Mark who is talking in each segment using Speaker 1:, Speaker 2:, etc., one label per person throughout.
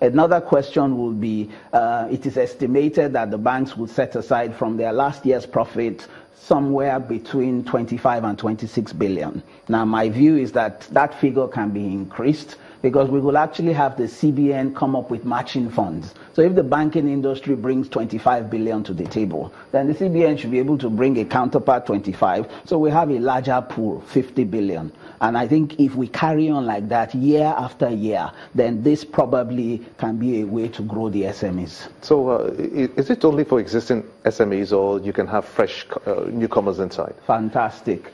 Speaker 1: Another question will be, it is estimated that the banks will set aside from their last year's profit somewhere between 25 and 26 billion. Now, my view is that that figure can be increased because we will actually have the CBN come up with matching funds. So if the banking industry brings 25 billion to the table, then the CBN should be able to bring a counterpart 25. So we have a larger pool, 50 billion. And I think if we carry on like that year after year, then this probably can be a way to grow the SMEs.
Speaker 2: So is it only for existing SMEs, or you can have fresh newcomers inside?
Speaker 1: Fantastic.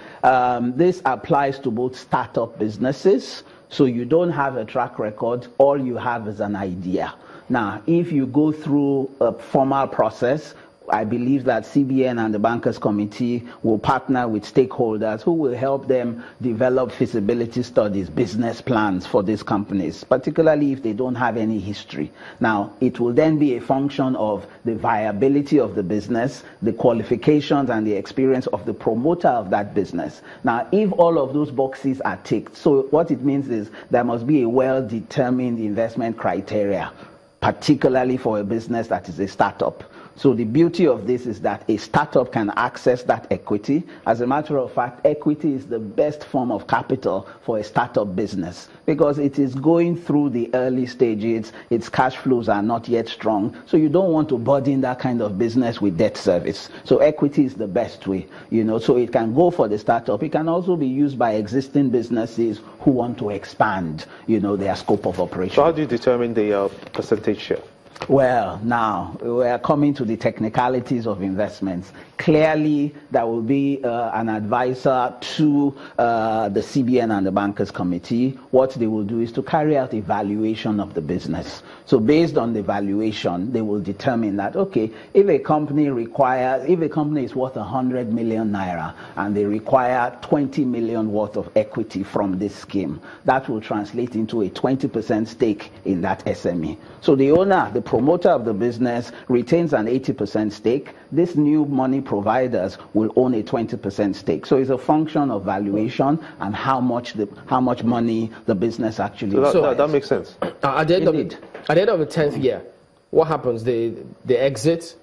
Speaker 1: This applies to both startup businesses. So you don't have a track record, all you have is an idea. Now, if you go through a formal process, I believe that CBN and the Bankers Committee will partner with stakeholders who will help them develop feasibility studies, business plans for these companies, particularly if they don't have any history. Now, it will then be a function of the viability of the business, the qualifications and the experience of the promoter of that business. Now, if all of those boxes are ticked, so what it means is there must be a well-determined investment criteria, particularly for a business that is a startup. So the beauty of this is that a startup can access that equity. As a matter of fact, equity is the best form of capital for a startup business because it is going through the early stages, its cash flows are not yet strong, so you don't want to burden that kind of business with debt service. So equity is the best way, so it can go for the startup. It can also be used by existing businesses who want to expand, their scope of operation.
Speaker 2: So how do you determine the percentage share?
Speaker 1: Well, now we are coming to the technicalities of investments. Clearly, there will be an advisor to the CBN and the Bankers Committee. What they will do is to carry out a valuation of the business. So based on the valuation, they will determine that, okay, if a company is worth 100 million naira and they require 20 million worth of equity from this scheme, that will translate into a 20% stake in that SME. So the owner, the promoter of the business, retains an 80% stake. This new money providers will own a 20% stake. So it's a function of valuation and how much money the business actually.
Speaker 2: So that makes sense.
Speaker 3: At the end of the 10th year, what happens? They exit.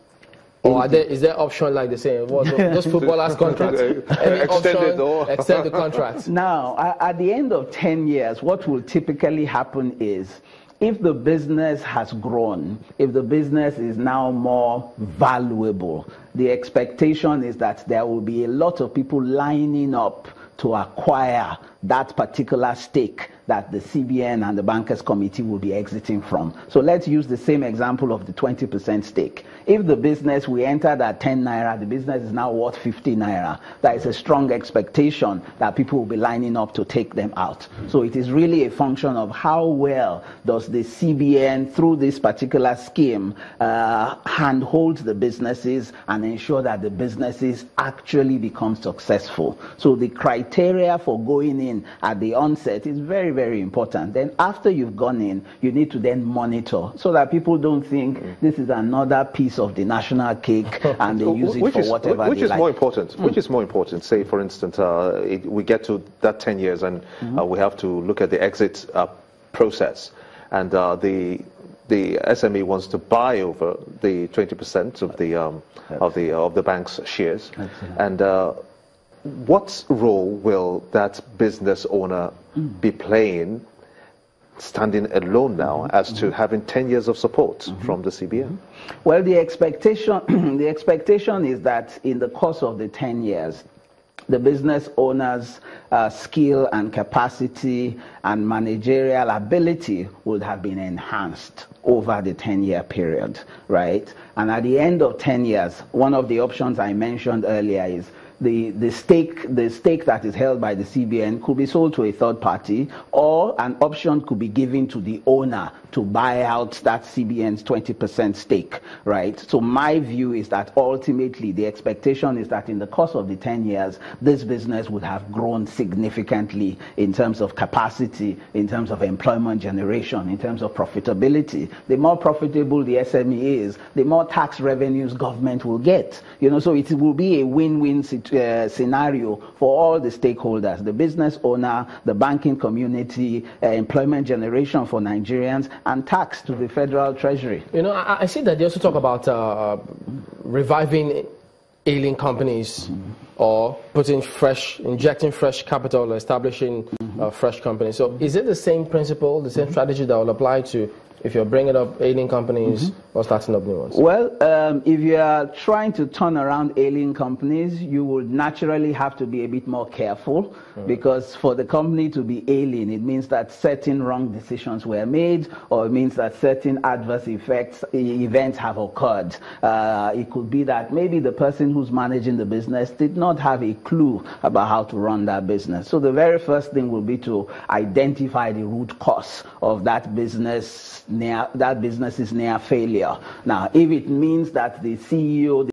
Speaker 3: Or is there option like they say? Those footballers' contracts? Extend the contracts.
Speaker 1: Now, at the end of 10 years, what will typically happen is, if the business has grown, if the business is now more valuable, the expectation is that there will be a lot of people lining up to acquire that particular stake that the CBN and the Bankers Committee will be exiting from. So let's use the same example of the 20% stake. If the business we entered at 10 naira, the business is now worth 50 naira, there is a strong expectation that people will be lining up to take them out. So it is really a function of how well does the CBN, through this particular scheme, handhold the businesses and ensure that the businesses actually become successful. So the criteria for going in at the onset is very, very important. Then after you've gone in, you need to then monitor so that people don't think this is another piece of the national cake and they use it for whatever
Speaker 2: which
Speaker 1: they
Speaker 2: is
Speaker 1: like.
Speaker 2: More important? Which is more important? Say, for instance, we get to that 10 years and we have to look at the exit process, and the SME wants to buy over the 20% of the bank's shares. And what role will that business owner be playing, standing alone now, as to having 10 years of support from the CBN?
Speaker 1: Well, the expectation is that in the course of the 10 years, the business owner's skill and capacity and managerial ability would have been enhanced over the 10-year period, right? And at the end of 10 years, one of the options I mentioned earlier is the stake that is held by the CBN could be sold to a third party, or an option could be given to the owner to buy out that CBN's 20% stake, right? So my view is that ultimately the expectation is that in the course of the 10 years, this business would have grown significantly in terms of capacity, in terms of employment generation, in terms of profitability. The more profitable the SME is, the more tax revenues government will get. So it will be a win-win situation scenario for all the stakeholders, the business owner, the banking community, employment generation for Nigerians, and tax to the Federal Treasury.
Speaker 3: You know, I see that they also talk about reviving ailing companies or injecting fresh capital or establishing fresh companies. So is it the same principle, the same strategy that will apply to if you're bringing up ailing companies or starting up new ones?
Speaker 1: Well, if you are trying to turn around ailing companies, you would naturally have to be a bit more careful because for the company to be ailing, it means that certain wrong decisions were made, or it means that certain adverse events have occurred. It could be that maybe the person who's managing the business did not have a clue about how to run that business. So the very first thing will be to identify the root cause of that business is near failure. Now, if it means that the CEO